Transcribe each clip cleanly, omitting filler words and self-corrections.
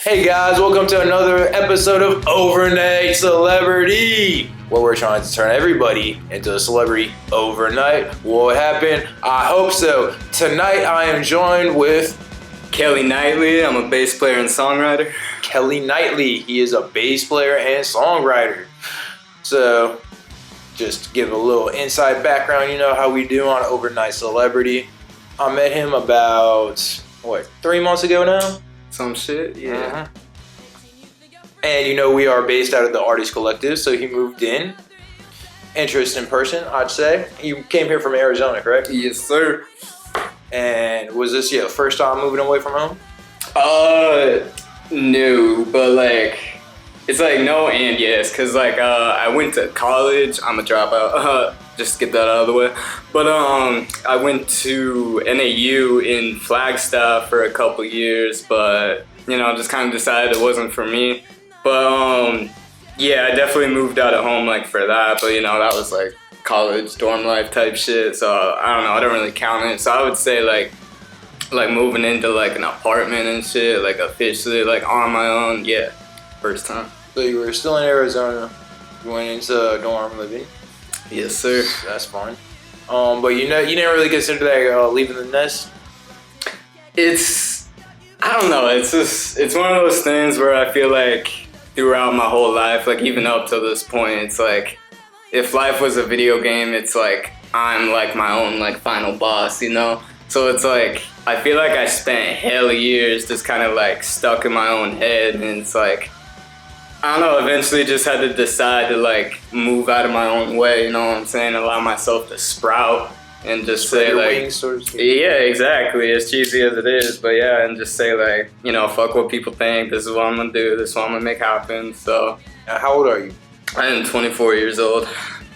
Hey guys, welcome to another episode of Overnight Celebrity, where we're trying to turn everybody into a celebrity overnight. Will it happen? I hope so. Tonight I am joined with Kelli Knightley. I'm a bass player and songwriter. Kelli Knightley. He is a bass player and songwriter. So, just to give a little inside background, you know how we do on Overnight Celebrity. I met him about, 3 months ago now? Some shit, yeah. And you know we are based out of the Artist Collective, so he moved in. Interesting person, I'd say. You came here from Arizona, correct? Yes, sir. And was this your first time moving away from home? No, but like, it's like no and yes, cause like I went to college. I'm a dropout. Just to get that out of the way. But I went to NAU in Flagstaff for a couple years, but you know, just kind of decided it wasn't for me. But yeah, I definitely moved out of home like for that. But you know, that was like college dorm life type shit. So I don't know. I don't really count it. So I would say like moving into like an apartment and shit, like officially like on my own. Yeah, first time. So you were still in Arizona. You went into dorm living. Yes, sir. That's fine. But you didn't really consider that leaving the nest? I don't know, it's one of those things where I feel like throughout my whole life, like even up to this point, it's like, if life was a video game, it's like, I'm like my own like final boss, you know? So it's like, I feel like I spent hella years just kind of like stuck in my own head, and it's like, I don't know, eventually just had to decide to like move out of my own way, you know what I'm saying? Allow myself to sprout and just Spread say your like, wings, so to speak. yeah, exactly, as cheesy as it is, but yeah, and just say like, you know, fuck what people think, this is what I'm gonna do, this is what I'm gonna make happen, so. Now, how old are you? I am 24 years old.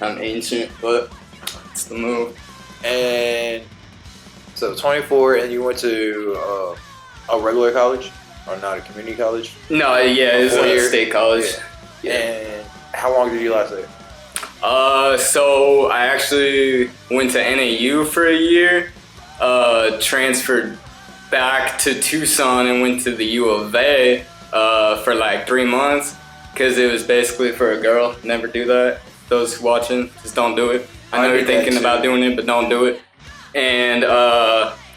I'm ancient, but it's the move. And so 24, and you went to a regular college? Or not a community college? No, yeah, it's a state college. Yeah. And how long did you last there? So I actually went to NAU for a year, transferred back to Tucson and went to the U of A for like 3 months, because it was basically for a girl. Never do that. Those watching, just don't do it. I know you're thinking about doing it, but don't do it. And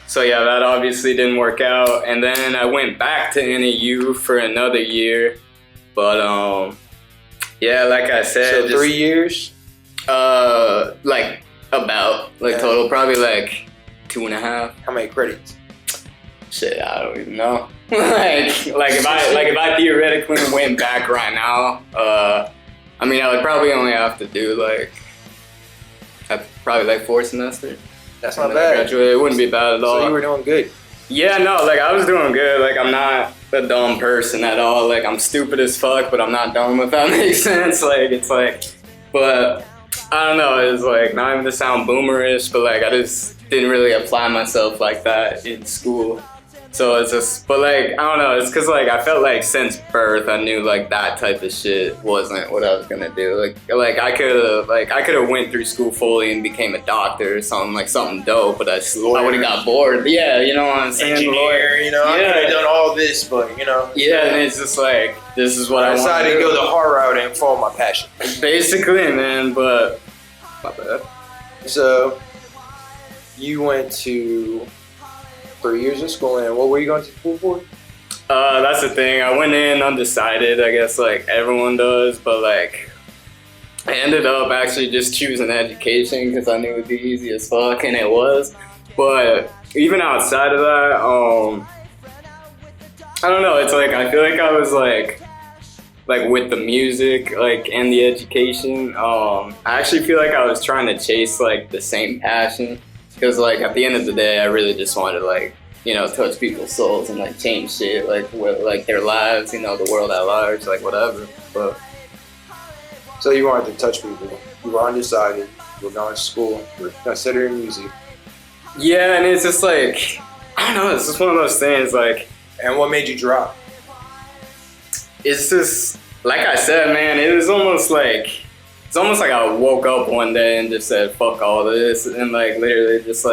so yeah, that obviously didn't work out. And then I went back to NAU for another year. But yeah, like I said. So 3 years? Like about, total, probably like 2.5. How many credits? Shit, I don't even know. if I theoretically went back right now, I mean, I would probably only have to do probably like 4 semesters. That's not bad. It wouldn't be bad at all. So you were doing good. Yeah, no, I was doing good. I'm not a dumb person at all. I'm stupid as fuck, but I'm not dumb, if that makes sense. But I don't know, it's not even to sound boomerish, but I just didn't really apply myself like that in school. So it's just, but I don't know, it's because I felt since birth I knew that type of shit wasn't what I was gonna do. I could have went through school fully and became a doctor or something dope, but I would have got bored. Yeah, you know what I'm saying? Engineer, you know, I could have done all this, but you know. Yeah, and it's just this is what I decided to go the hard route and follow my passion. Basically, man, but my bad. So you went to 3 years of school, and what were you going to school for? That's the thing. I went in undecided, I guess everyone does, but I ended up actually just choosing education because I knew it would be easy as fuck, and it was. But even outside of that, I don't know, it's I feel I was with the music, and the education, I actually feel I was trying to chase the same passion. Because at the end of the day, I really just wanted to touch people's souls and change shit, their lives, the world at large, whatever. But so you wanted to touch people. You were undecided. You were going to school. You were considering music. Yeah, and it's just I don't know. It's just one of those things. And what made you drop? It's just I said, man. It was almost It's almost I woke up one day and just said, fuck all this, and literally just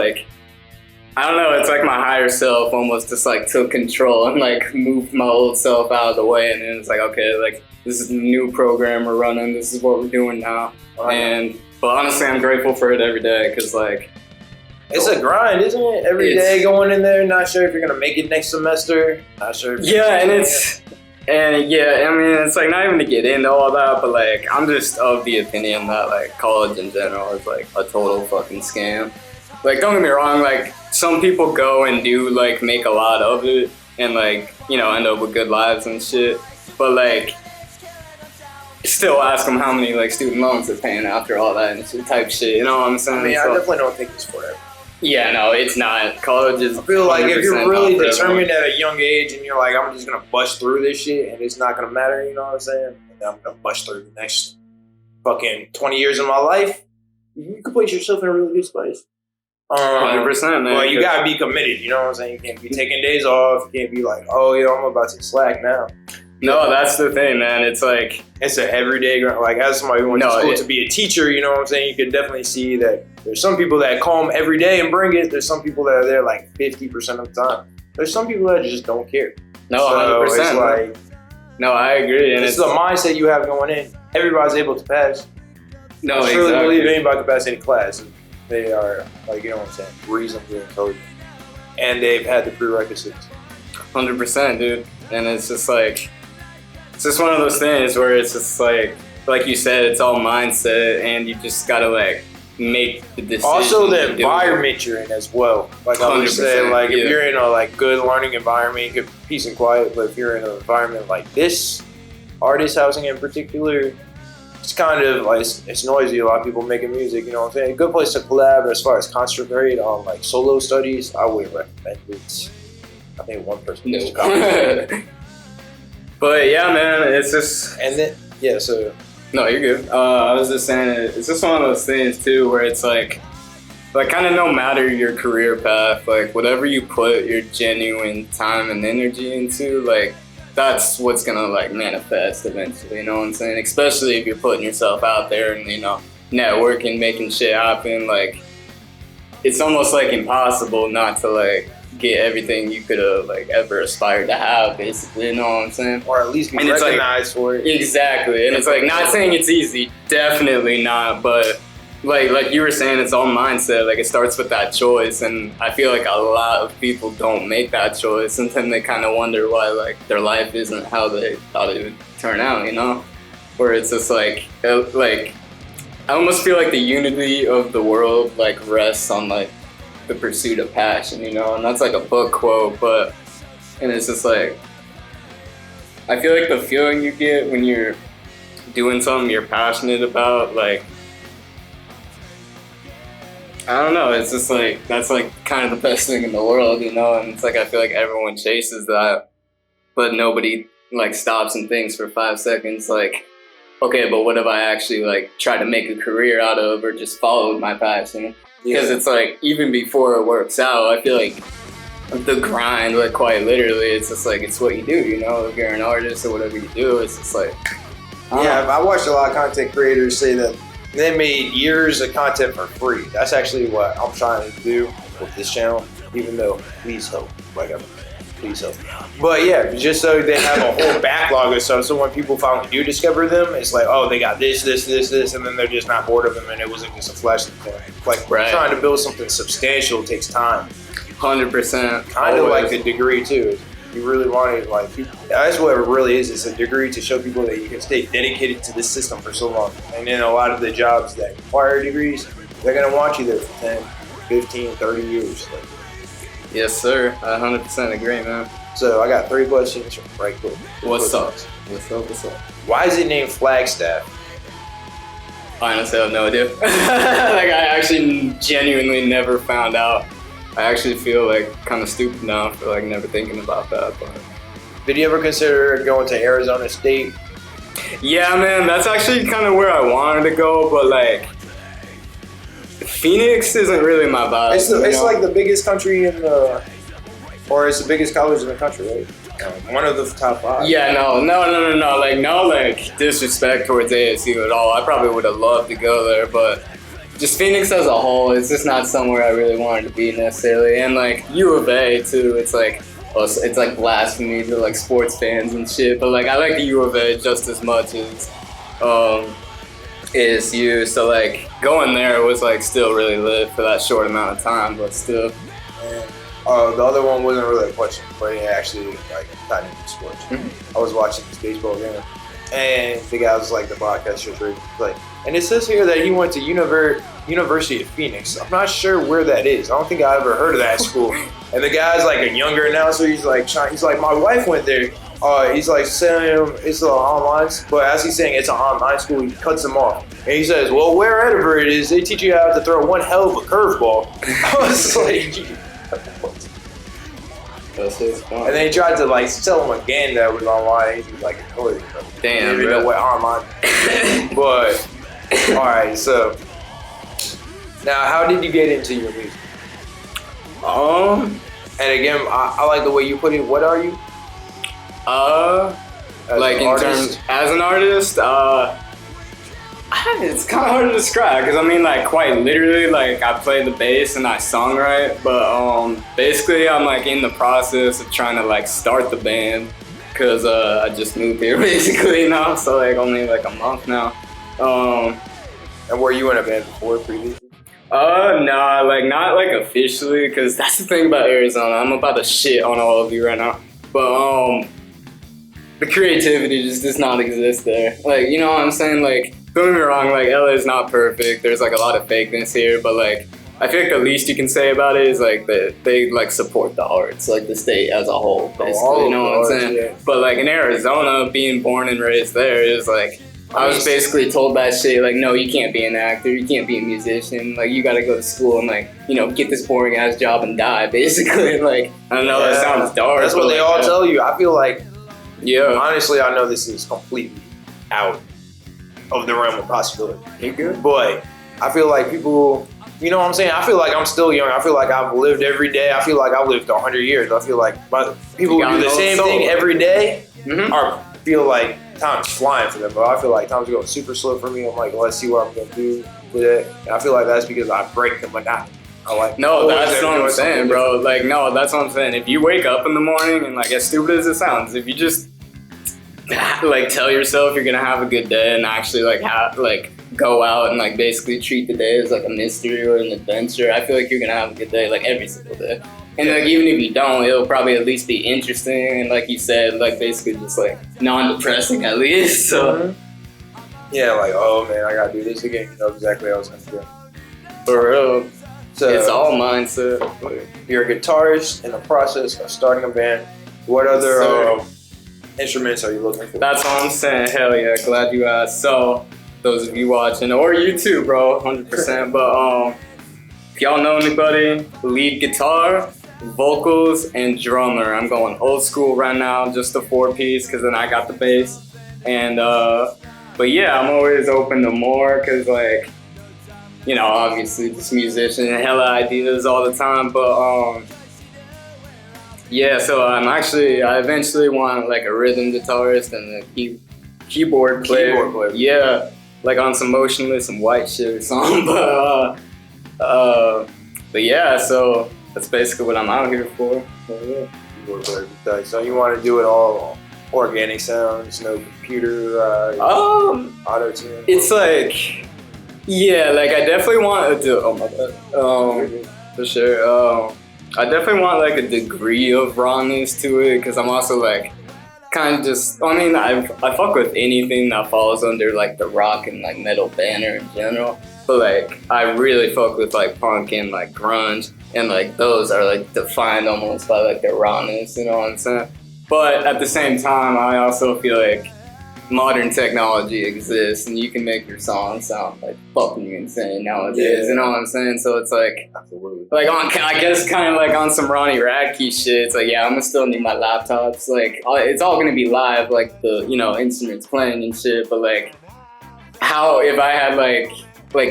I don't know, it's like my higher self almost just like took control and like moved my old self out of the way, and then it's like, okay, like this is the new program we're running, this is what we're doing now. But honestly, I'm grateful for it every day, because like, it's a grind, isn't it? Every day going in there, not sure if you're gonna make it next semester, not sure if it's like, not even to get into all that, but like, I'm just of the opinion that like college in general is like a total fucking scam. Like, don't get me wrong, like, some people go and do, like, make a lot of it and, like, you know, end up with good lives and shit. But, like, still ask them how many, like, student loans they're paying after all that and shit, type shit, you know what I'm saying? I mean, I definitely don't think it's forever. Yeah, no, it's not. College is. I feel like if you're really determined at a young age and you're like, I'm just going to bust through this shit and it's not going to matter, you know what I'm saying? And I'm going to bust through the next fucking 20 years of my life, you can place yourself in a really good place. 100%, man. Well, you gotta be committed, you know what I'm saying? You can't be taking days off. You can't be like, oh, yo, I'm about to slack now. No, that's the thing, man. It's like, it's an everyday grind. Like, as somebody who went to school to be a teacher, you know what I'm saying? You can definitely see that there's some people that come every day and bring it. There's some people that are there like 50% of the time. There's some people that just don't care. No, 100%. It's like, no, I agree. And it's the mindset you have going in. Everybody's able to pass. No, I truly believe anybody can pass any class. They are, like, you know what I'm saying, reasonably intelligent. And they've had the prerequisites. 100%, dude. And it's just like, it's just one of those things where it's just like you said, it's all mindset, and you just gotta, like, make the decision. Also, the environment you're in as well. Like I was saying, like, if you're in a, like, good learning environment, you get peace and quiet, but if you're in an environment like this, artist housing in particular, it's kind of like, it's noisy. A lot of people making music, you know what I'm saying? A good place to collab as far as concentrate on like solo studies, I wouldn't recommend it. I think one person needs to concentrate. But yeah, man, it's just. And then, yeah, so. No, you're good. I was just saying, it's just one of those things too where it's like kind of no matter your career path, like whatever you put your genuine time and energy into, like, that's what's gonna like manifest eventually, you know what I'm saying? Especially if you're putting yourself out there and, you know, networking, making shit happen. Like, it's almost like impossible not to like get everything you could have like ever aspired to have, basically, you know what I'm saying? Or at least be recognized for it. Exactly. And it's like, not saying it's easy, definitely not, but like you were saying, it's all mindset. Like, it starts with that choice, and I feel like a lot of people don't make that choice, and then they kind of wonder why like their life isn't how they thought it would turn out, you know? Where it's just like I almost feel like the unity of the world like rests on like the pursuit of passion, you know? And that's like a book quote, and it's just like, I feel like the feeling you get when you're doing something you're passionate about, like, I don't know, it's just like, that's like kind of the best thing in the world, you know? And it's like, I feel like everyone chases that, but nobody like stops and thinks for 5 seconds, like, okay, but what if I actually like try to make a career out of, or just followed my passion? Because it's like, even before it works out, I feel like the grind, like quite literally, it's just like, it's what you do, you know? If you're an artist or whatever you do, it's just like, I watched a lot of content creators say that they made years of content for free. That's actually what I'm trying to do with this channel, even though, please help, please help. But yeah, just so they have a whole backlog of stuff, so when people finally do discover them, it's like, oh, they got this, and then they're just not bored of them, and it wasn't just a flash in the pan. Like, trying to build something substantial takes time. 100%. Kind of like a degree too. You really want it, like, that's what it really is. It's a degree to show people that you can stay dedicated to this system for so long. And then a lot of the jobs that require degrees, they're going to want you there for 10, 15, 30 years. Like, yes, sir. I 100% agree, man. So I got 3 questions right quick. What's up? Why is it named Flagstaff? I honestly have no idea. Like, I actually genuinely never found out. I actually feel like kind of stupid now for like never thinking about that. But did you ever consider going to Arizona State? Yeah, man, that's actually kind of where I wanted to go, but like Phoenix isn't really my vibe. It's like the biggest country in the, or it's the biggest college in the country, right? One of the top 5. Yeah, no, like no like disrespect towards ASU at all. I probably would have loved to go there, but just Phoenix as a whole, it's just not somewhere I really wanted to be necessarily. And like U of A too, it's like blasphemy to like sports fans and shit. But like I like the U of A just as much as ASU. So like going there was like still really lit for that short amount of time, but still. And the other one wasn't really a question, but it actually like got into sports. I was watching this baseball game, and the guy was like the broadcaster, like, and it says here that he went to University of Phoenix. I'm not sure where that is. I don't think I ever heard of that school. And the guy's like a younger announcer. He's like, my wife went there. He's like saying him it's an online, but as he's saying it's an online school, he cuts him off. And he says, well, wherever it is, they teach you how to throw one hell of a curveball. I was like, and then he tried to like tell him again that it was online. He was like, oh, damn, you know what online. But all right, so now how did you get into your music? And again, I like the way you put it. What are you? Like in terms as an artist, it's kind of hard to describe because I mean, like quite literally, like I play the bass and I songwrite, but basically I'm like in the process of trying to like start the band because I just moved here basically now, so like only like a month now. And were you in a band before previously? Nah, like not like officially, because that's the thing about Arizona. I'm about to shit on all of you right now, but the creativity just does not exist there. Like, you know what I'm saying? Like, don't get me wrong, like LA is not perfect. There's like a lot of fakeness here, but like I think the least you can say about it is like that they like support the arts, like the state as a whole, basically. You know what I'm saying? Yeah. But like in Arizona, being born and raised there is like. I was basically told that shit, like, no, you can't be an actor, you can't be a musician, like, you gotta go to school and, like, you know, get this boring-ass job and die, basically, like, I know that sounds dark. That's what they all tell you. I feel like, yeah. Honestly, I know this is completely out of the realm of possibility. You good? But I feel like people, you know what I'm saying? I feel like I'm still young. I feel like I've lived every day. I feel like I've lived 100 years. I feel like people who do the same thing every day feel like time's flying for them, but I feel like time's going super slow for me. I'm like, let's see what I'm gonna do with it. And I feel like that's because I break the monotony. No, that's what I'm saying, bro. Like, no, that's what I'm saying. If you wake up in the morning and like, as stupid as it sounds, if you just like tell yourself you're gonna have a good day and actually like go out and like basically treat the day as like a mystery or an adventure, I feel like you're gonna have a good day like every single day. And like even if you don't, it'll probably at least be interesting and like you said, like basically just like non-depressing at least. So yeah, like oh man, I gotta do this again. You know exactly what I was gonna do. For real. So it's all mindset. You're a guitarist in the process of starting a band. What other instruments are you looking for? That's what I'm saying. Hell yeah, glad you asked. So those of you watching, or you too, bro, 100%. But if y'all know anybody, lead guitar, vocals, and drummer. I'm going old school right now, just a 4-piece, because then I got the bass. And but yeah, I'm always open to more, because like, you know, obviously this musician and hella ideas all the time. But yeah, so I eventually want like a rhythm guitarist and a keyboard player. Yeah, like on some Motionless and White shit or something. But yeah, so that's basically what I'm out here for. So you want to do it all organic sounds, no computer, auto-tune? It's like, yeah, like I definitely want to do, oh my bad, for sure. I definitely want like a degree of rawness to it, because I'm also like, kind of just, I mean, I fuck with anything that falls under like the rock and like metal banner in general. But like, I really fuck with like punk and like grunge, and like those are like defined almost by like their rawness, you know what I'm saying? But at the same time, I also feel like modern technology exists and you can make your song sound like fucking insane nowadays, you know what I'm saying? So it's like, like on, I guess kind of like on some Ronnie Radke shit, it's like, yeah, I'm gonna still need my laptops, like it's all gonna be live, like the, you know, instruments playing and shit, but like, how, if I had like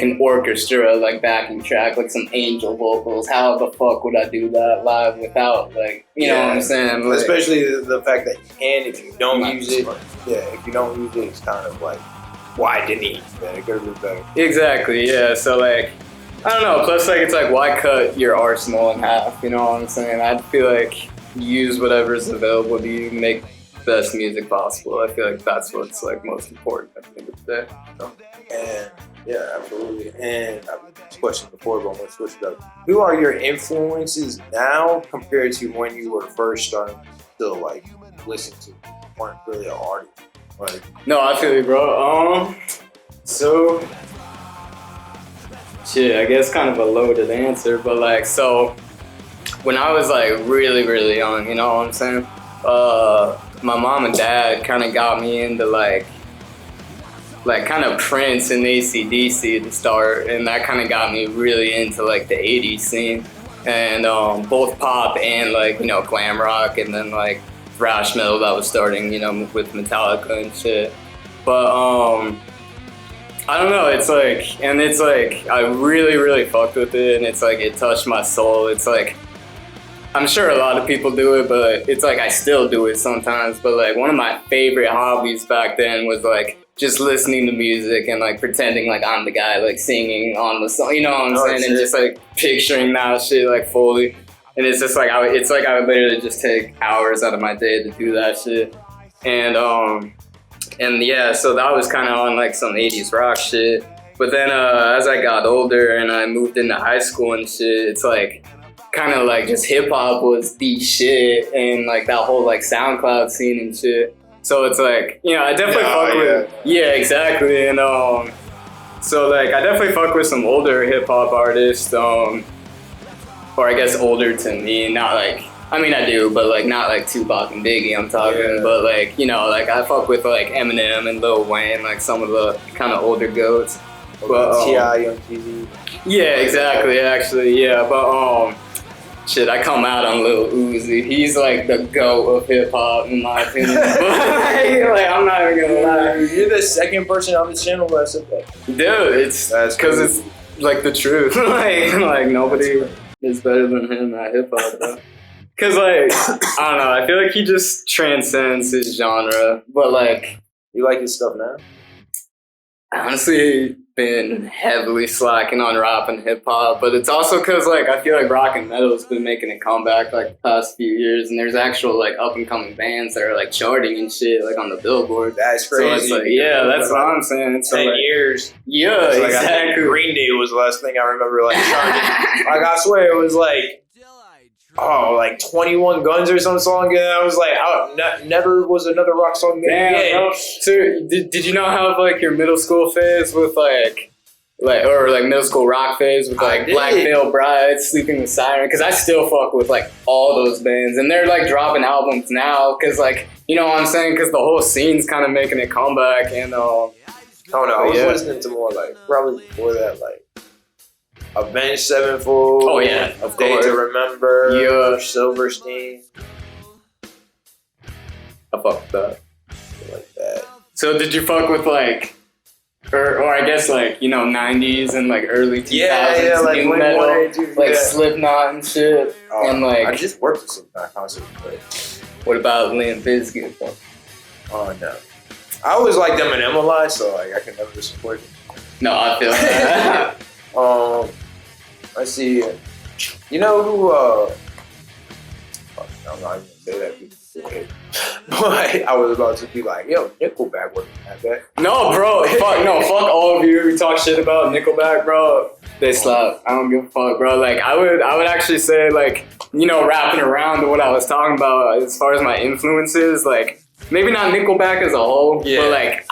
an orchestra, like backing track, like some angel vocals, how the fuck would I do that live without, like, you know what I'm saying? Like, especially the fact that you can, if you don't use it, if you don't use it, it's kind of like, why didn't he? It could have been better. Exactly, yeah. So like, I don't know. Plus, like, it's like, why cut your arsenal in half? You know what I'm saying? I feel like use whatever's available to you, make best music possible. I feel like that's what's like most important at the end of the day. So. And yeah, absolutely. And I've asked this question before, but I'm gonna switch it up. Who are your influences now compared to when you were first starting to like listen to? You weren't really an artist. Like, No, I feel you, bro. So shit, I guess kind of a loaded answer, but like, so when I was like really, really young, you know what I'm saying? My mom and dad kind of got me into like kind of Prince and AC/DC to start, and that kind of got me really into like the 80s scene, and both pop and like, you know, glam rock, and then like thrash metal that was starting, you know, with Metallica and shit. But I don't know, it's like I really, really fucked with it, and it's like it touched my soul. It's like, I'm sure a lot of people do it, but it's like I still do it sometimes. But like one of my favorite hobbies back then was like just listening to music and like pretending like I'm the guy like singing on the song, you know what I'm saying? And just like picturing that shit like fully. And it's just like, I would literally just take hours out of my day to do that shit. And yeah, so that was kind of on like some 80s rock shit. But then as I got older and I moved into high school and shit, it's like kind of like just hip hop was the shit, and like that whole like SoundCloud scene and shit. So it's like, you know, I definitely fuck with, yeah, exactly. And so like I definitely fuck with some older hip hop artists, or I guess older to me, not like, I mean I do, but like not like Tupac and Biggie I'm talking, but like, you know, like I fuck with like Eminem and Lil Wayne, like some of the kind of older goats. But T.I. on TV. Yeah, exactly, actually, yeah, but shit, I come out on Lil Uzi. He's like the GOAT of hip hop in my opinion. But like, I'm not even gonna lie. You're the second person on this channel that said that. Dude, it's because it's like the truth. like nobody is better than him at hip hop, bro. Cause like, I don't know, I feel like he just transcends his genre. But like, you like his stuff now? Honestly, been heavily slacking on rap and hip hop, but it's also because like I feel like rock and metal has been making a comeback like the past few years, and there's actual like up and coming bands that are like charting and shit like on the Billboard. That's crazy. So it's like, yeah, that's what I'm saying. It's 10 years. Yeah, like, exactly. I think Green Day was the last thing I remember like charting. Like I swear it was like, like 21 Guns or some song, and I was like, never was another rock song made again. So did you not have like your middle school phase with like or like middle school rock phase with like Black Veil Bride, Sleeping with Siren? Because I still fuck with like all those bands, and they're like dropping albums now because like, you know what I'm saying, because the whole scene's kind of making a comeback. And I don't know, I was listening to more like probably before that, like Avenged Sevenfold. Oh yeah, of Day course. to Remember. Yeah. Silverstein. I fuck with that. Like that. So did you fuck with like, or I guess like, you know, 90s and like early 2000s? Yeah, like new metal, like yeah. Slipknot and shit. And like, I just worked at Slipknot concert. But what about Limp Bizkit? Oh no, I always liked Eminem a lot, so like I can never support them. No, I feel that. Let's see. You know who? I'm not even gonna say that. But I was about to be like, yo, Nickelback wasn't that bad. No, bro. Fuck all of you who talk shit about Nickelback, bro. They slap. I don't give a fuck, bro. Like I would actually say, like, you know, wrapping around to what I was talking about as far as my influences, like maybe not Nickelback as a whole, but like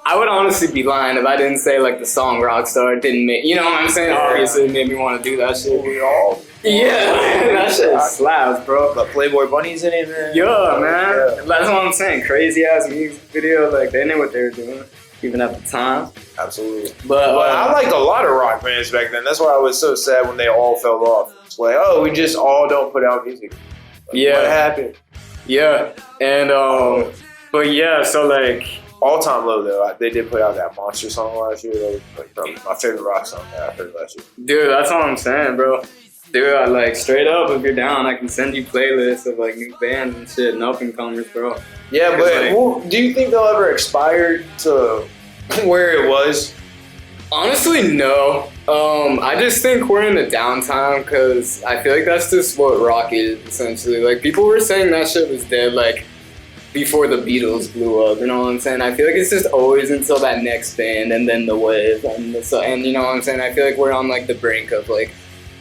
I would honestly be lying if I didn't say like the song Rockstar didn't make, you know what I'm saying? Yeah. Obviously it made me want to do that shit. We all. Yeah, that shit slaps, bro. But Playboy Bunny's in it, man. Yeah, man. Yeah. That's what I'm saying. Crazy ass music video. Like they knew what they were doing, even at the time. Absolutely. But I liked a lot of rock bands back then. That's why I was so sad when they all fell off. It's like, oh, we just all don't put out music. Like, yeah. What happened? Yeah. And but yeah, so like all time low though. They did put out that Monster song last year. That was like probably my favorite rock song that I heard last year. Dude, that's what I'm saying, bro. Dude, I like straight up, if you're down, I can send you playlists of like new bands and shit and up and comers, bro. Yeah, but like, do you think they'll ever expire to where it was? Honestly, no. I just think we're in the downtime because I feel like that's just what rock is, essentially. Like, people were saying that shit was dead, like, before the Beatles blew up, you know what I'm saying? I feel like it's just always until that next band and then the wave. And you know what I'm saying? I feel like we're on, like, the brink of, like,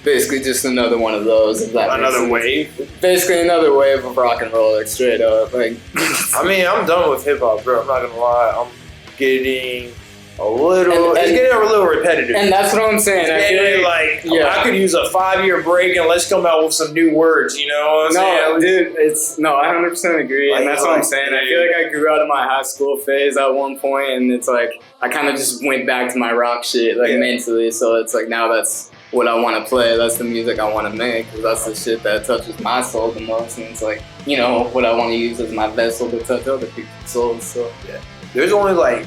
basically just another one of those. If that Another wave? Basically another wave of rock and roll, like, straight up. Like, I mean, I'm done with hip-hop, bro. I'm not gonna lie. I'm getting... it's getting a little repetitive. And that's what I'm saying. I feel like I could use a 5-year break and let's come out with some new words, you know what I'm saying? Dude, I 100% agree. And that's what I'm saying. I feel like I grew out of my high school phase at one point, and it's like, I kind of just went back to my rock shit, like, mentally. So it's like, now that's what I want to play. That's the music I want to make, because that's the shit that touches my soul the most. And it's like, you know, what I want to use as my vessel to touch other people's souls. So, yeah. There's only, like,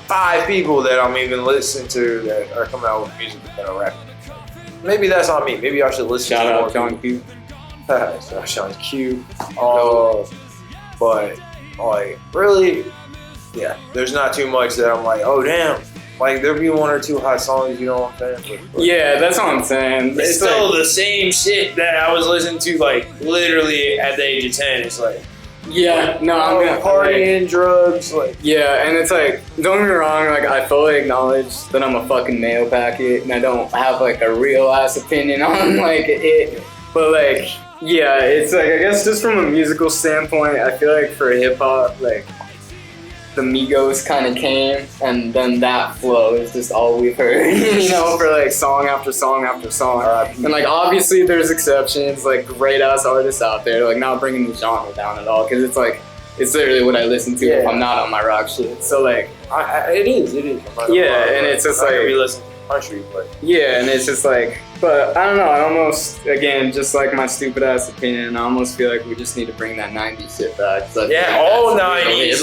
5 people that I'm even listening to that are coming out with music that are rapping. Maybe that's on me. Maybe I should listen to more. Shout out John Q. Shout out Sean Q. But, like, really, yeah, there's not too much that I'm like, oh, damn. Like, there'll be 1 or 2 hot songs, you know what I'm saying? But yeah, that's what I'm saying. It's still like the same shit that I was listening to, like, literally at the age of 10. It's like, yeah, no, I'm gonna partying, drugs, like. Yeah, and it's like, don't get me wrong, like, I fully acknowledge that I'm a fucking male packet and I don't have like a real ass opinion on like it, but like, yeah, it's like, I guess just from a musical standpoint, I feel like for hip hop, like, the Migos kind of came, and then that flow is just all we've heard, you know, for like song after song after song. And like, obviously there's exceptions, like great ass artists out there, like not bringing the genre down at all, because it's like, it's literally what I listen to if I'm not on my rock shit. So like, it is. Yeah, and it's just like, we listen to country, but yeah, and it's just like, but I don't know, I almost, again, just like my stupid ass opinion, I almost feel like we just need to bring that 90s shit back. Yeah, all 90s,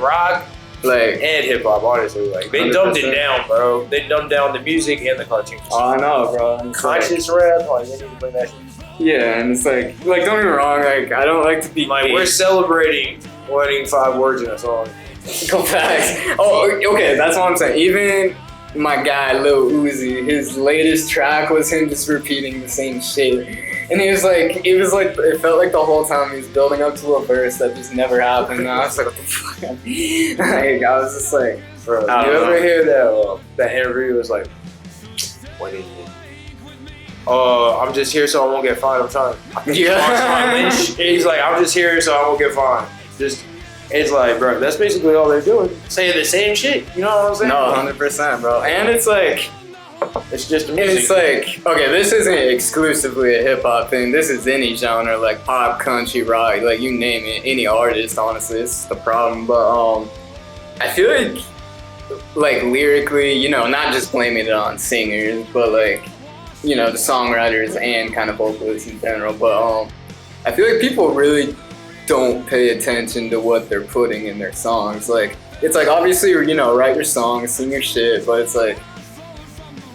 rock, like, and hip hop, honestly, like, they 100%. Dumbed it down, bro. They dumbed down the music and the cartoons. Oh, I know, bro. Conscious rap, like, they need to bring that shit. Yeah, and it's like, don't get me wrong, like, I don't like to be like, we're celebrating winning 5 words in a song. Go back. Oh, okay, that's what I'm saying. Even my guy Lil Uzi, his latest track was him just repeating the same shit, and it felt like the whole time he was building up to a verse that just never happened. And I was like, what the fuck? Like, I was just like, bro, you ever hear that interview? It was like, what is it? I'm just here so I won't get fined. I'm trying to lynch. He's like, I'm just here so I won't get fined. It's like, bro, that's basically all they're doing. Saying the same shit. You know what I'm saying? No, 100%, bro. And it's like, it's just music. And it's like, okay, this isn't exclusively a hip hop thing. This is any genre, like pop, country, rock, like you name it, any artist, honestly, it's the problem. But I feel like lyrically, you know, not just blaming it on singers, but like, you know, the songwriters and kind of vocalists in general. But I feel like people really don't pay attention to what they're putting in their songs. Like, it's like, obviously, you know, write your songs, sing your shit, but it's like,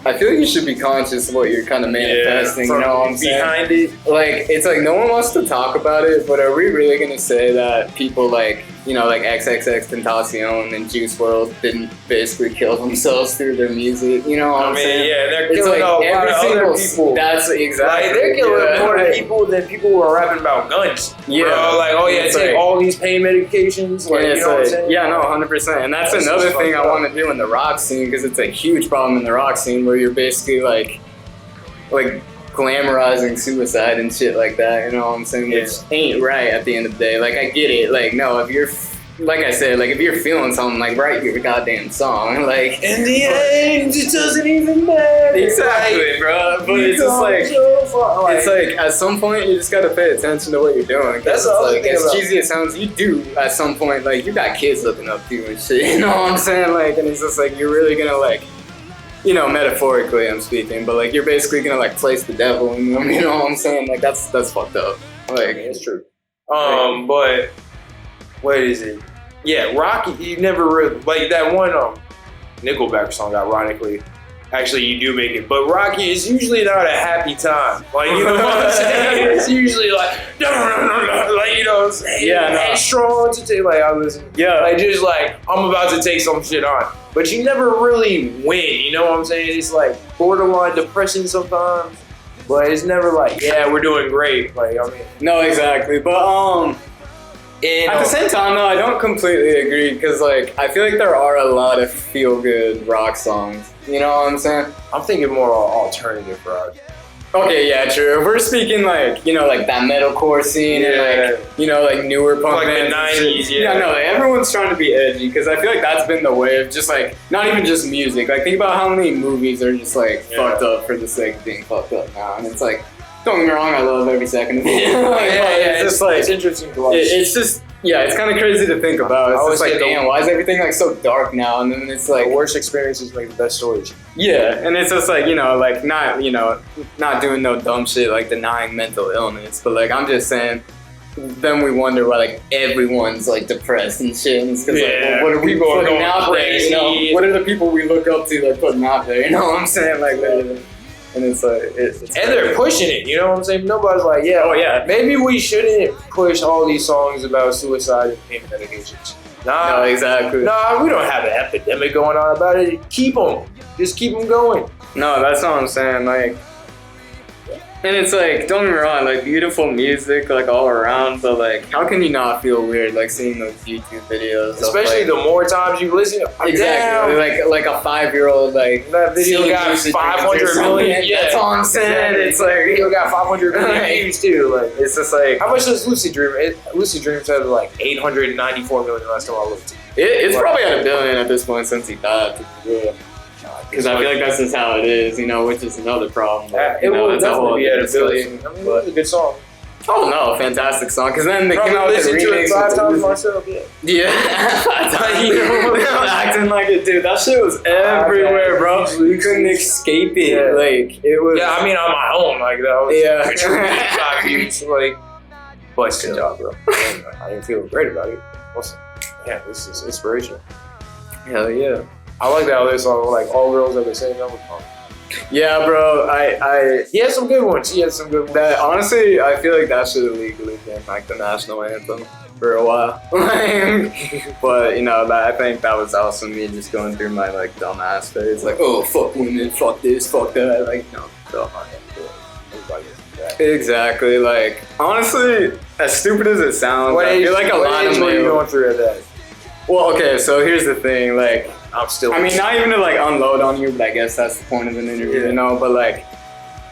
I feel like you should be conscious of what you're kind of manifesting, you know what I'm saying? Behind it. Like, it's like, no one wants to talk about it, but are we really going to say that people like, you know, like XXXTentacion and Juice WRLD didn't basically kill themselves through their music, you know what I'm saying? Yeah, they're killing a lot of other people. That's exactly. Like, they're killing more people than people who are rapping about guns. Yeah. Bro, like, oh yeah, take all these pain medications. Like, you know what I'm saying? Yeah, no, 100%. And that's another thing I want to do in the rock scene, because it's a huge problem in the rock scene where you're basically like glamorizing suicide and shit like that, you know what I'm saying? Which ain't right at the end of the day. Like, I get it. Like, no, if you're, like I said, like, if you're feeling something, like, write your goddamn song. Like, in the end, it doesn't even matter. Exactly, bro. But it's just like, it's like, at some point, you just gotta pay attention to what you're doing. That's all. Like, as cheesy as it sounds, you do, at some point, like, you got kids looking up to you and shit, you know what I'm saying? Like, and it's just like, you're really gonna, like, you know, metaphorically I'm speaking, but like, you're basically gonna like place the devil in them, you know what I'm saying? Like, that's fucked up. Like, it's true. But what is it? Yeah, Rocky, you never really, like that one Nickelback song, ironically, actually you do make it. But Rocky is usually not a happy time. Like, you know what I'm saying? It's usually like, like, you know what I'm saying? Yeah, no. Strong to take, like, I was, like, just like, I'm about to take some shit on. But you never really win, you know what I'm saying? It's like borderline depressing sometimes. But it's never like, yeah, we're doing great. Like, I mean. No, exactly. But, at the same time, though, I don't completely agree because, like, I feel like there are a lot of feel-good rock songs. You know what I'm saying? I'm thinking more alternative rock. Okay, yeah, true. If we're speaking, like, you know, like that metalcore scene and, like, you know, like newer punk like bands. the 90s, Yeah, no, like, everyone's trying to be edgy because I feel like that's been the way of just, like, not even just music. Like, think about how many movies are just, like, fucked up for the sake of being fucked up now. And it's like, don't get me wrong, I love every second of it. Like, it's just, like, it's interesting to watch. It's just, yeah, it's kind of crazy to think about. It's just like, damn, why is everything like so dark now? And then it's like the worst experiences make the best stories. Yeah, and it's just like, you know, like not doing no dumb shit like denying mental illness, but like I'm just saying, then we wonder why like everyone's like depressed and shit. And it's because like, well, what are we putting out there? You know, what are the people we look up to like putting out there? You know what I'm saying? Like, and it's like, it's and they're pushing it, you know what I'm saying? Nobody's like, maybe we shouldn't push all these songs about suicide and pain medications. Nah, no, exactly. Nah, we don't have an epidemic going on about it. Keep them. Just keep them going. No, that's what I'm saying. Like, and it's like, don't get me wrong, like beautiful music, like all around, but like, how can you not feel weird, like seeing those YouTube videos? Especially the more times you listen. Exactly. Like a 5-year-old, like that video got 500 million. Yeah, that's all I'm saying. Exactly. It's like video got 500 million views too. Like, it's just like, how much does Lucid Dream? Lucid Dream said like 894 million last time I looked. It's probably at $1 billion at this point since he died. Because I feel like that's just how it is, you know, which is another problem. But, it will that's definitely be at $1 billion. I mean, it's a good song. Oh no, fantastic song. Because then they probably came out with the remix. To it 5 times myself, Yeah, acting like it, dude. That shit was everywhere, bro. You couldn't escape it. Yeah. Like it was. Yeah, I mean, on my own, like that was like, but good job, bro. I didn't feel great about it. Yeah, this is inspirational. Hell yeah. I like that other song, like All Girls Are the Same Number. Yeah, bro. He had some good ones. That honestly, I feel like that should have legally been like the national anthem for a while. But you know, I think that was also me just going through my like dumbass phase, like, oh fuck women, fuck this, fuck that. Like, no, exactly. Like, honestly, as stupid as it sounds, I feel like a lot of what are you going through at that? Well, okay, so here's the thing, like, I mean, not even to like unload on you, but I guess that's the point of an interview, you know, but like,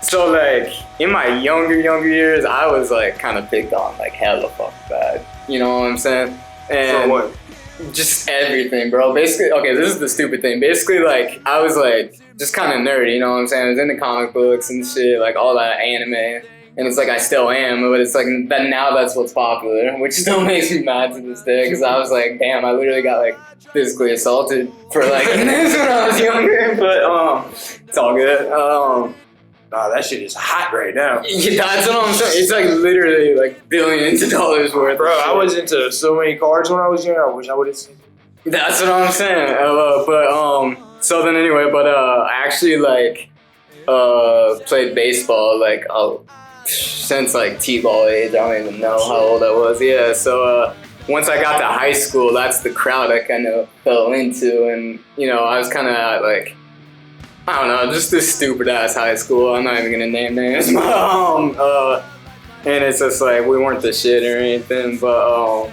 so like, in my younger years, I was like kind of picked on like hella fuck bad, you know what I'm saying? And for what? Just everything, bro. Basically, okay, this is the stupid thing. Basically, like, I was like, just kind of nerdy, you know what I'm saying? I was into comic books and shit, like all that anime. And it's like, I still am, but it's like, that now that's what's popular, which still makes me mad to this day, because I was like, damn, I literally got like physically assaulted for like this when I was younger, but it's all good. Nah, that shit is hot right now. Yeah, that's what I'm saying. It's like literally like billions of dollars worth. Bro, I was into so many cards when I was young, I wish I would have seen. That's what I'm saying. So then anyway, but I actually like played baseball like since like t-ball age. I don't even know how old I was. Yeah, so once I got to high school, that's the crowd I kind of fell into, and you know, I was kind of like, I don't know, just this stupid ass high school. I'm not even gonna name names, but and it's just like we weren't the shit or anything, but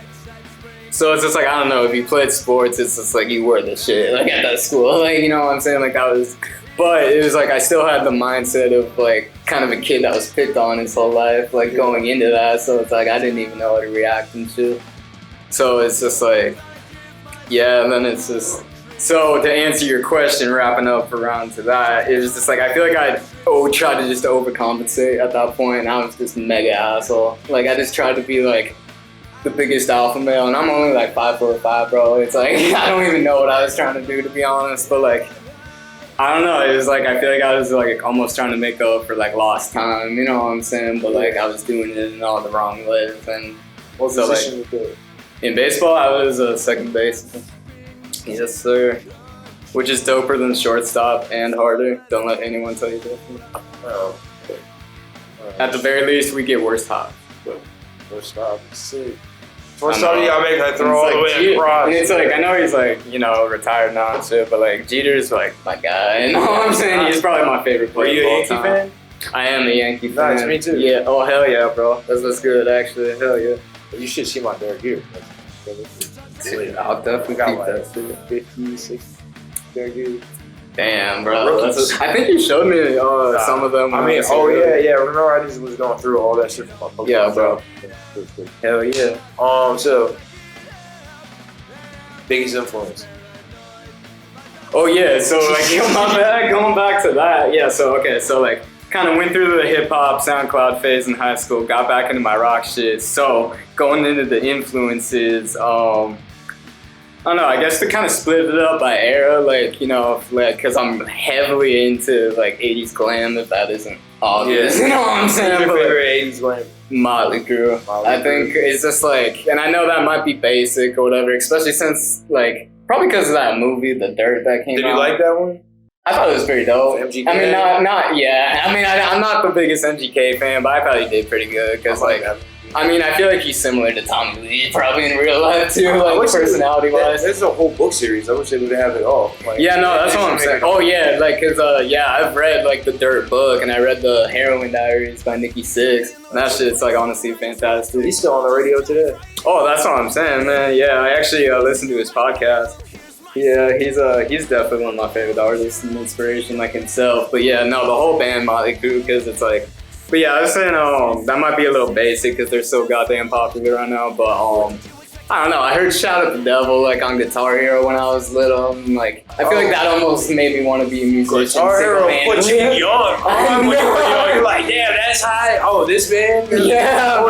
so it's just like, I don't know, if you played sports, it's just like you were the shit like at that school, like, you know what I'm saying, like that was. But it was like I still had the mindset of like kind of a kid that was picked on his whole life, like going into that. So it's like I didn't even know how to react and shit. So it's just like, yeah, and then it's just, so to answer your question, wrapping up around to that, it was just like, I feel like I tried to just overcompensate at that point, and I was just mega asshole. Like I just tried to be like the biggest alpha male, and I'm only like 5'5", bro. It's like, I don't even know what I was trying to do, to be honest, but like, I don't know, it was like, I feel like I was like almost trying to make up for like lost time, you know what I'm saying? But like I was doing it in all the wrong ways. And what so position like, in baseball, I was a second baseman. Yes, sir. which is doper than Shortstop and harder. Don't let anyone tell you different. Oh, okay. At the very least, we get worse hops. Shortstop, sick. Shortstop, you gotta make that throw all the way Jeter, across. and it's like, I know he's like, you know, retired now and shit, but like Jeter's like my guy. You know what I'm saying? He's probably my favorite player. Are you a Yankee fan? I am a Yankee fan. Nice, me too. Yeah, oh hell yeah, bro. That's good actually. Hell yeah. You should see my dog here. I'll definitely got keep like that. 50, 60 dog here. Damn, bro. I think you showed me some of them. I mean, yeah. Remember I just was going through all that shit from my Pokemon. Yeah, bro. Hell yeah. So biggest influence. Oh yeah, so like going back to that, yeah. So okay, so like kind of went through the hip hop SoundCloud phase in high school, got back into my rock shit. So going into the influences, I don't know, I guess to kind of split it up by era, like, you know, like, cause I'm heavily into like 80s glam, if that isn't obvious. Yeah. You know what I'm saying? What's your But, like, favorite 80s glam? Motley Crue. I think it's just like, and I know that might be basic or whatever, especially since like, probably because of that movie, The Dirt, that came out. Did you like that one? I thought it was pretty dope. MGK? I mean, not yeah. I mean, I'm not the biggest MGK fan, but I probably did pretty good because, like, I mean, I feel like he's similar to Tommy Lee, probably in real life too, like personality-wise. There's a whole book series. I wish they would have it all. Like, yeah, no, that's what I'm saying. Oh yeah, like, cause yeah, I've read like the Dirt book, and I read the Heroin Diaries by Nikki Sixx. And that shit's like honestly fantastic. He's still on the radio today. Oh, that's what I'm saying, man. Yeah, I actually listened to his podcast. Yeah, he's definitely one of my favorite artists and inspiration, like himself. But yeah, no, the whole band Motley Crue, because it's like. But yeah, I was saying that might be a little basic because they're so goddamn popular right now. But I don't know. I heard "Shout at the Devil" like on Guitar Hero when I was little. And, like I feel like that almost made me want to be a musician. Guitar Hero put you young. When you were young, you're like, damn, that's high. Oh, this band. Yeah,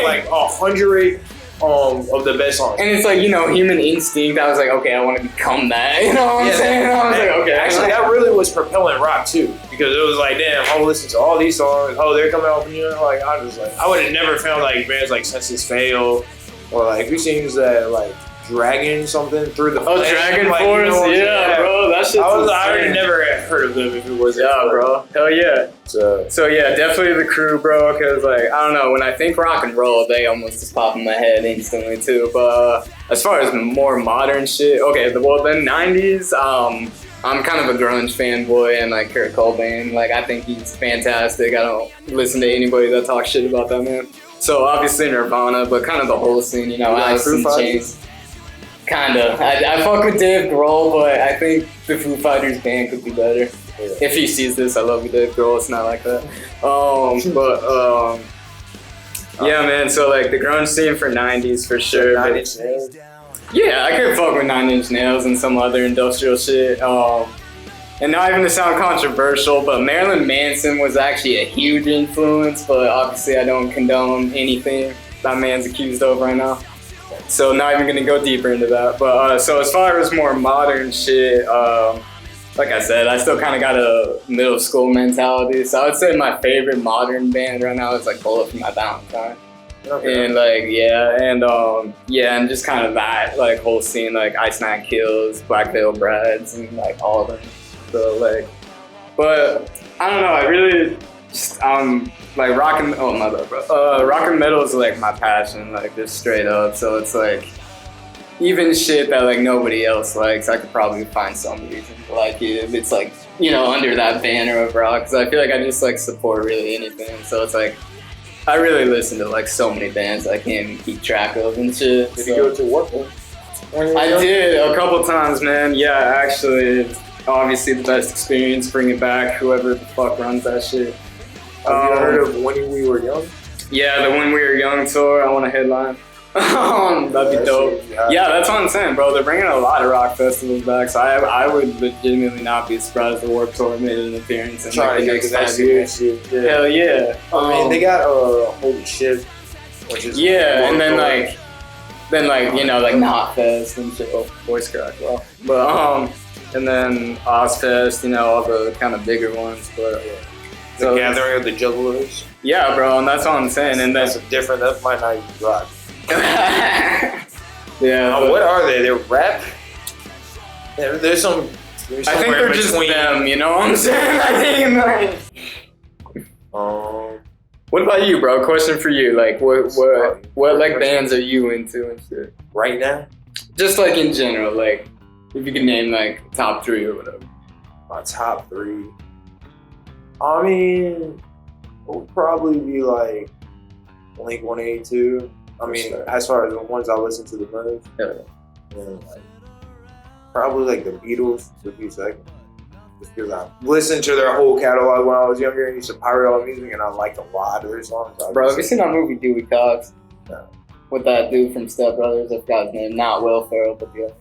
like 100 of the best songs. And it's like, you know, Human Instinct. I was like, okay, I want to become that. You know what I'm saying? I was like, okay. Actually, that really was propelling rock too, because it was like, damn, I'll listen to all these songs. Oh, they're coming out from you. Like, I was like, I would have never found like bands like Senses Fail, or like who sings that like Dragon something through the. Oh, Flame. Dragon like, Force, you know yeah, bro. That shit's I would insane. have never heard of them if it wasn't. Yeah, bro. Hell yeah. So yeah, definitely the Crew, bro. Cause like I don't know, when I think rock and roll, they almost just pop in my head instantly too. But as far as more modern shit, okay, the 90s. I'm kind of a grunge fanboy, and like Kurt Cobain, like I think he's fantastic. I don't listen to anybody that talks shit about that man. So obviously Nirvana, but kind of the whole scene, you know, Alice in Chains. Kind of. I fuck with Dave Grohl, but I think the Foo Fighters band could be better. Yeah. If he sees this, I love you, Dave Grohl. It's not like that. Yeah, man. So like the grunge scene for 90s for sure. 9 Inch Nails. Yeah, I could fuck with 9 Inch Nails and some other industrial shit. And not even to sound controversial, but Marilyn Manson was actually a huge influence. But obviously, I don't condone anything that man's accused of right now. So not even gonna go deeper into that. But so as far as more modern shit, like I said, I still kind of got a middle school mentality. So I would say my favorite modern band right now is like Bullet for My Valentine. Okay. And like and just kind of that like whole scene, like Ice Nine Kills, Black Veil Brides, and like all of them. So like, but I don't know. I really just like rock and metal is like my passion, like just straight up. So it's like even shit that like nobody else likes, I could probably find some reason to like it if it's like, you know, under that banner of rock. Because I feel like I just like support really anything. So it's like I really listen to like so many bands I can't even keep track of and shit. Did you go to work? I did a couple times, man. Yeah, actually, obviously the best experience. Bring it back. Whoever the fuck runs that shit. Have you heard of When We Were Young? Yeah, the When We Were Young tour. I want a headline. That'd be dope. Yeah, that's what I'm saying, bro. They're bringing a lot of rock festivals back, so I would legitimately not be surprised if the Warped Tour made an appearance in like the next 5 years. Yeah. Hell yeah. I mean, they got Holy Shit, which is and then you know, like Knotfest and shit. Oh, voice crack. Well, but and then Ozfest, you know, all the kind of bigger ones, but. The Gathering of the Juggalos. Yeah, bro, and that's what I'm saying. And that's different. That might not even rock. Yeah. What are they? They're rap. There's some. I think they're just them, you know what I'm saying? I think what about you, bro? Question for you. Like, what like bands are you into and shit? Right now? Just like in general, like if you could name like top 3 or whatever. My top 3. I mean, it would probably be like Blink-182. I mean, as far as the ones I listen to the most. Yeah. And like, probably like the Beatles would be second. Just because I listened to their whole catalog when I was younger and used to pirate all the music, and I liked a lot of their songs. Bro, have you seen that movie Dewey Cox? No. With that dude from Step Brothers, I forgot his name. Not Will Ferrell, but the other.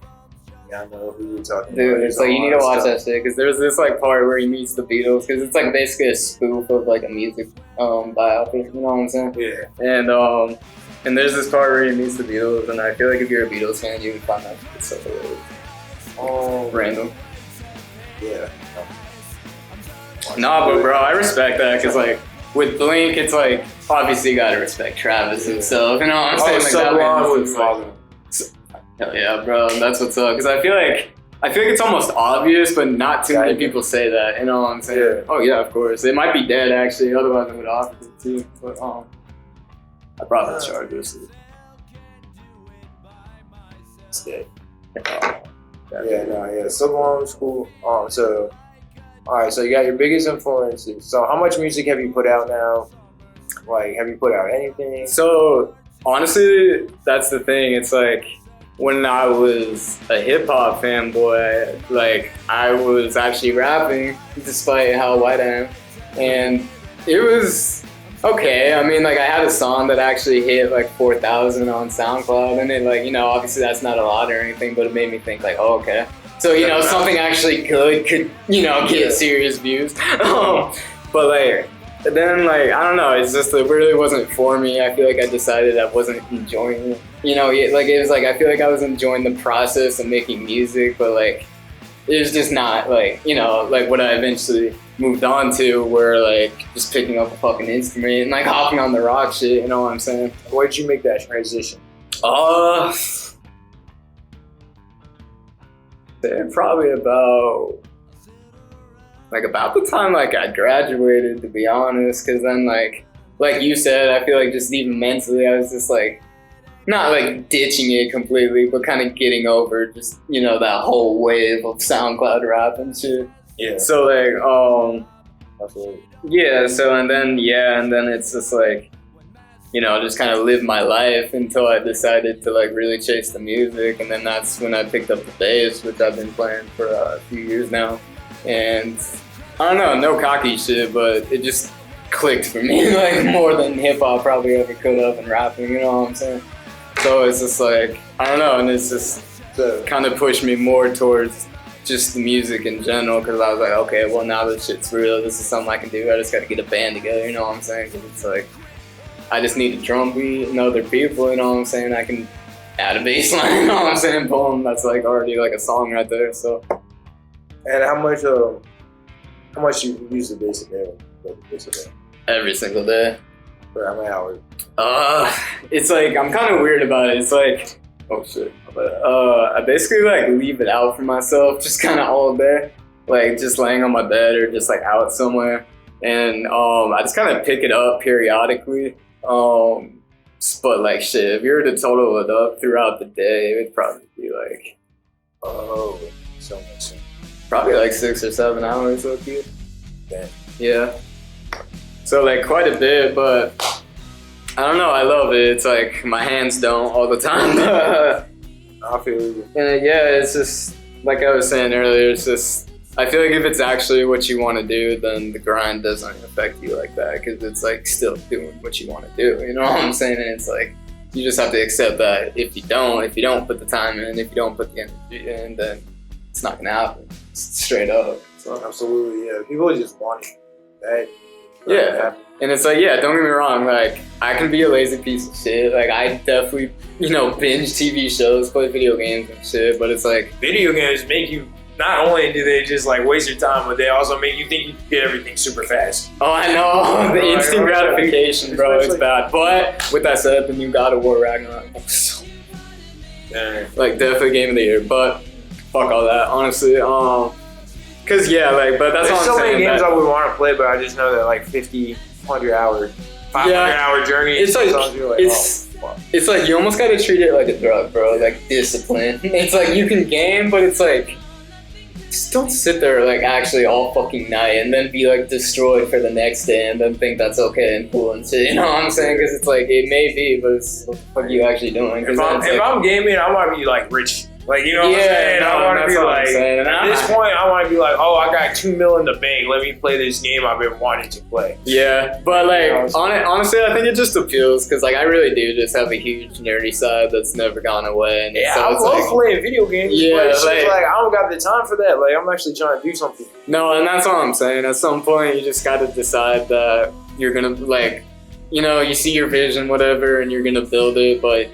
Yeah, I know who you're talking about. Dude, it's like you need to watch that shit because there's this like part where he meets the Beatles because it's like basically a spoof of like a music biopic. You know what I'm saying? Yeah. And there's this part where he meets the Beatles, and I feel like if you're a Beatles fan, you would find that shit so hilarious. Random. Yeah. Nah, but bro, I respect that because like with Blink, it's like obviously you gotta respect Travis himself. You know what I'm saying? Like Sublime would follow. Hell yeah, bro, that's what's up. Because I feel like it's almost obvious, but not too many people say that. You know what I'm saying? Yeah. Oh yeah, of course. It might be dead actually. Otherwise, I would offer it too. But I brought the Chargers. It's dead. Sublime's cool. So, all right. So you got your biggest influences. So how much music have you put out now? Like, have you put out anything? So honestly, that's the thing. It's like when I was a hip hop fanboy, like I was actually rapping despite how white I am, and it was okay. I mean, like I had a song that actually hit like 4,000 on SoundCloud, and it like, you know, obviously that's not a lot or anything, but it made me think like, oh, okay. So, you know, something actually good could, you know, get serious views. But like, then like, I don't know, it's just, it really wasn't for me. I feel like I decided I wasn't enjoying it. You know, like it was like, I feel like I was enjoying the process of making music, but like, it was just not like, you know, like what I eventually moved on to, where like just picking up a fucking instrument and like hopping on the rock shit, you know what I'm saying? Why'd you make that transition? Probably about the time like I graduated, to be honest, because then like you said, I feel like just even mentally I was just like not like ditching it completely, but kind of getting over just, you know, that whole wave of SoundCloud rap and shit. Yeah. So like yeah, so and then it's just like, you know, just kind of live my life until I decided to like really chase the music, and then that's when I picked up the bass, which I've been playing for a few years now. And I don't know, no cocky shit, but it just clicked for me like more than hip hop probably ever could have in rapping, you know what I'm saying? So it's just like, I don't know, and it's just kind of pushed me more towards just the music in general, because I was like, okay, well now this shit's real, this is something I can do, I just gotta get a band together, you know what I'm saying? Because it's like, I just need a drum beat and other people, you know what I'm saying? I can add a bass line, you know what I'm saying? Boom, that's like already like a song right there, so. And how much you use the bass a day? Every single day. For how many hours? It's like, I'm kind of weird about it. It's like, oh shit. I basically like leave it out for myself, just kind of all day. Like just laying on my bed or just like out somewhere. And I just kind of pick it up periodically. But like shit, if you were to total it up throughout the day, it would probably be like, so much. Probably like 6 or 7 hours, okay. Damn. Yeah. So like quite a bit, but I don't know, I love it. It's like my hands don't all the time. I feel you. And yeah, it's just like I was saying earlier, it's just, I feel like if it's actually what you want to do, then the grind doesn't affect you like that, because it's like still doing what you want to do, you know what I'm saying? And it's like, you just have to accept that if you don't put the time in, if you don't put the energy in, then it's not gonna happen. Straight up. So. Absolutely, yeah. People just want it. That. Yeah. And it's like, yeah, don't get me wrong, like, I can be a lazy piece of shit. Like, I definitely, you know, binge TV shows, play video games and shit, but it's like... Video games make you, not only do they just, like, waste your time, but they also make you think you can get everything super fast. Oh, I know. The instant gratification, bro, it's bad. But, with that said, the new God of War Ragnarok was so... Yeah. Like, definitely game of the year. But, fuck all that, honestly. Cause yeah, like, but that's There's what I'm so many saying. games I would want to play, but I just know that like 50, 100 hour, 500 hour journey. It's like, like it's like you almost gotta treat it like a drug, bro. Like discipline. It's like you can game, but it's like just don't sit there like actually all fucking night and then be like destroyed for the next day and then think that's okay and cool and shit. You know what I'm saying? Because it's like it may be, but it's what the fuck are you actually doing? If I'm gaming, I want to be like rich. Like, you know what I'm saying? I want to be like, at this point, I want to be like, oh, I got $2 million in the bank. Let me play this game I've been wanting to play. Yeah, but like, honestly, I think it just appeals because like I really do just have a huge nerdy side that's never gone away. And yeah, so I love playing video games. Yeah, but it's like I don't got the time for that. Like, I'm actually trying to do something. No, and that's all I'm saying. At some point, you just got to decide that you're gonna like, you know, you see your vision, whatever, and you're gonna build it, but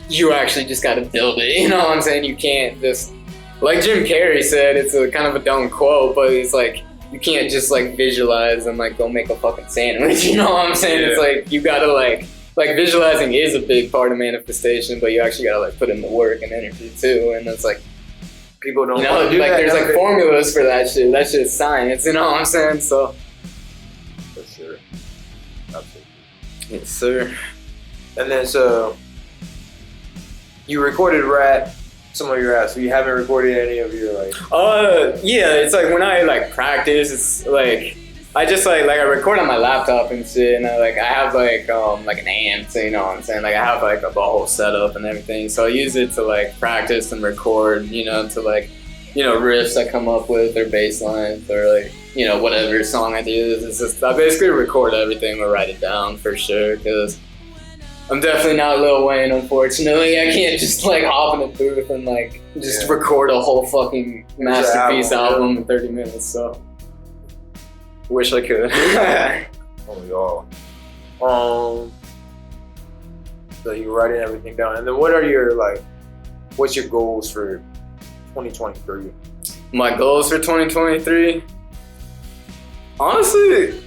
you actually just gotta build it. You know what I'm saying? You can't just, like Jim Carrey said, it's a kind of a dumb quote, but it's like, you can't just like visualize and like go make a fucking sandwich. You know what I'm saying? Yeah. It's like, you gotta like visualizing is a big part of manifestation, but you actually gotta like put in the work and energy too. And it's like, people don't, you know, do like that, there's like formulas for that shit. That shit's science. You know what I'm saying? So. For sure. Absolutely. Yes, sir. And then so, you recorded some of your raps, so you haven't recorded any of your like. Yeah, it's like when I like practice, it's like I just like I record on my laptop and shit, and I have like an amp, so you know what I'm saying? Like I have like a whole setup and everything, so I use it to like practice and record, you know, to like, you know, riffs I come up with or bass lines or like, you know, whatever song I do. It's just I basically record everything or write it down for sure, because I'm definitely not Lil Wayne, unfortunately. I can't just like hop in a booth and like just record a whole fucking masterpiece album in 30 minutes, so wish I could. Oh, y'all. So you're writing everything down, and then what's your goals for 2023? My goals for 2023? Honestly,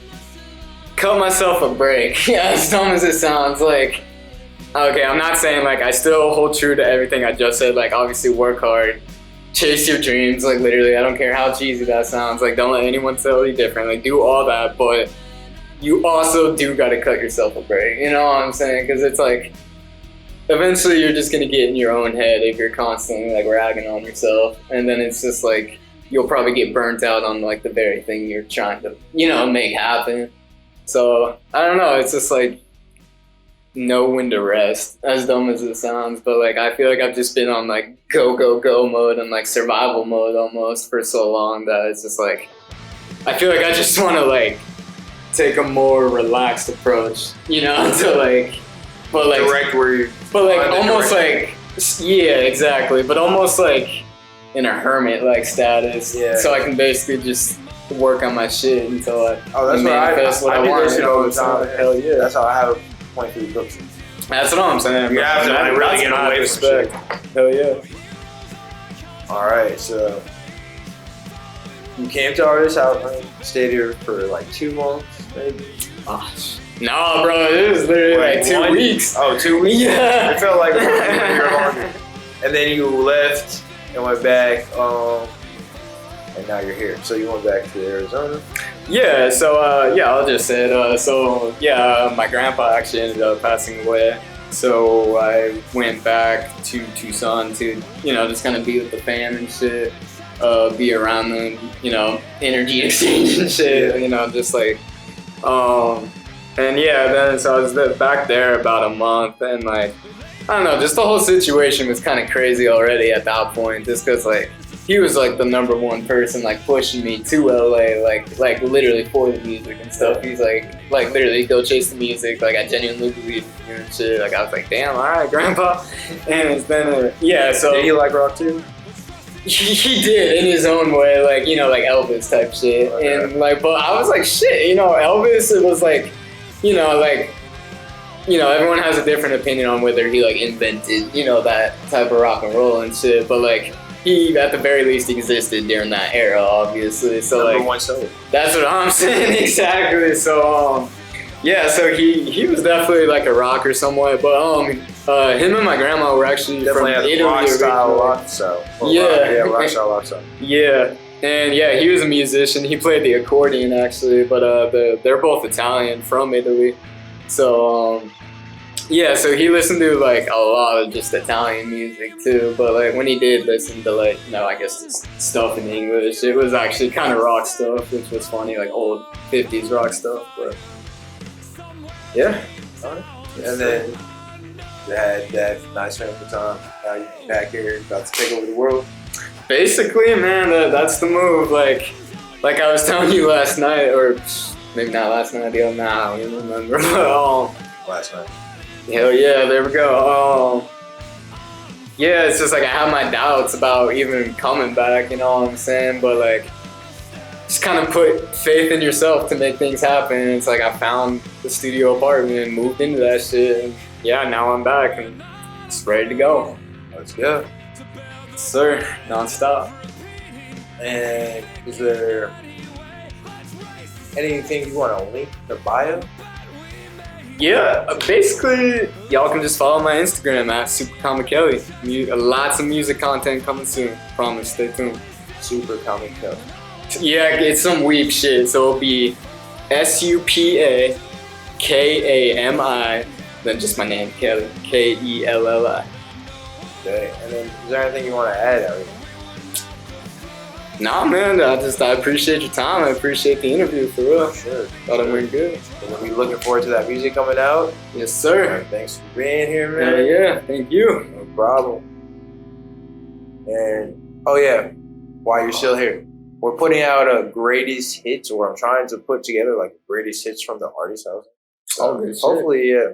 cut myself a break. Yeah, as dumb as it sounds, like, okay, I'm not saying like I still hold true to everything I just said, like obviously work hard, chase your dreams, like literally, I don't care how cheesy that sounds, like don't let anyone tell you different, like do all that, but you also do gotta cut yourself a break, you know what I'm saying? Because it's like, eventually you're just gonna get in your own head if you're constantly like ragging on yourself, and then it's just like, you'll probably get burnt out on like the very thing you're trying to, you know, make happen. So, I don't know, it's just like, know when to rest, as dumb as it sounds, but like I feel like I've just been on like go mode and like survival mode almost for so long that it's just like, I feel like I just want to like take a more relaxed approach, you know, to like, but like direct where you, but like almost like, yeah, exactly, but almost like in a hermit like status, so I can basically just work on my shit until I manifest what I want. Do that shit all the time. Hell yeah, that's how I have 23 books. That's what I'm saying. You have to like really get away from shit. Hell yeah. Alright, so you came to Artist Outline, stayed here for like 2 months, maybe? No, bro, it was literally like 2 weeks. Oh, 2 weeks? Yeah. It felt like a year longer. And then you left and went back, and now you're here. So you went back to Arizona? Yeah, so I'll just say it. My grandpa actually ended up passing away. So I went back to Tucson to, you know, just kind of be with the fam and shit, be around them, you know, energy exchange and shit, you know, just like, and yeah, then so I was back there about a month, and like, I don't know, just the whole situation was kind of crazy already at that point, just because like, he was like the #1 person like pushing me to LA, like literally for the music and stuff. He's like literally go chase the music. Like I genuinely believe in you and shit. Like I was like, damn, all right, grandpa. And then so did he like rock too? He did in his own way, like, you know, like Elvis type shit. Okay. And like, but I was like, shit, you know, Elvis. It was like, you know, everyone has a different opinion on whether he like invented, you know, that type of rock and roll and shit. But like, he at the very least existed during that era, obviously. So #1 seller. That's what I'm saying, exactly. So so he was definitely like a rocker somewhat, but Him and my grandma were actually Definitely from has Italy rock style, originally. rock style. Rock style, rock style. Yeah, and yeah, he was a musician. He played the accordion actually, but they're both Italian from Italy. So yeah, so he listened to like a lot of just Italian music too. But like when he did listen to like I guess this stuff in English, it was actually kind of rock stuff, which was funny, like old '50s rock stuff. But yeah, and then you had that nice family time. Now you're back here, about to take over the world. basically, man, that's the move. Like I was telling you last night, or maybe not last night, the other night, I don't even remember. Last night. Hell yeah, there we go. Yeah, it's just like I have my doubts about even coming back, you know what I'm saying? But like, just kind of put faith in yourself to make things happen. It's like I found the studio apartment and moved into that shit. And yeah, now I'm back and it's ready to go. Let's go. Yes, sir, non-stop. And is there anything you want to link to bio? Yeah, basically, y'all can just follow my Instagram at Supakamikelli. Lots of music content coming soon. Promise, stay tuned. Supakamikelli. Yeah, it's some weep shit. So it'll be Supakami, then just my name, Kelly, Kelli. Okay, and then is there anything you want to add out here? Nah, man, I appreciate your time. I appreciate the interview, for real. Sure. Thought it went good. And we'll be looking forward to that music coming out. Yes, sir. And thanks for being here, man. Yeah, thank you. No problem. And, oh yeah, while you're still here, we're putting out a greatest hits, or I'm trying to put together like greatest hits from the artist house. So Oh, good shit. hopefully, yeah,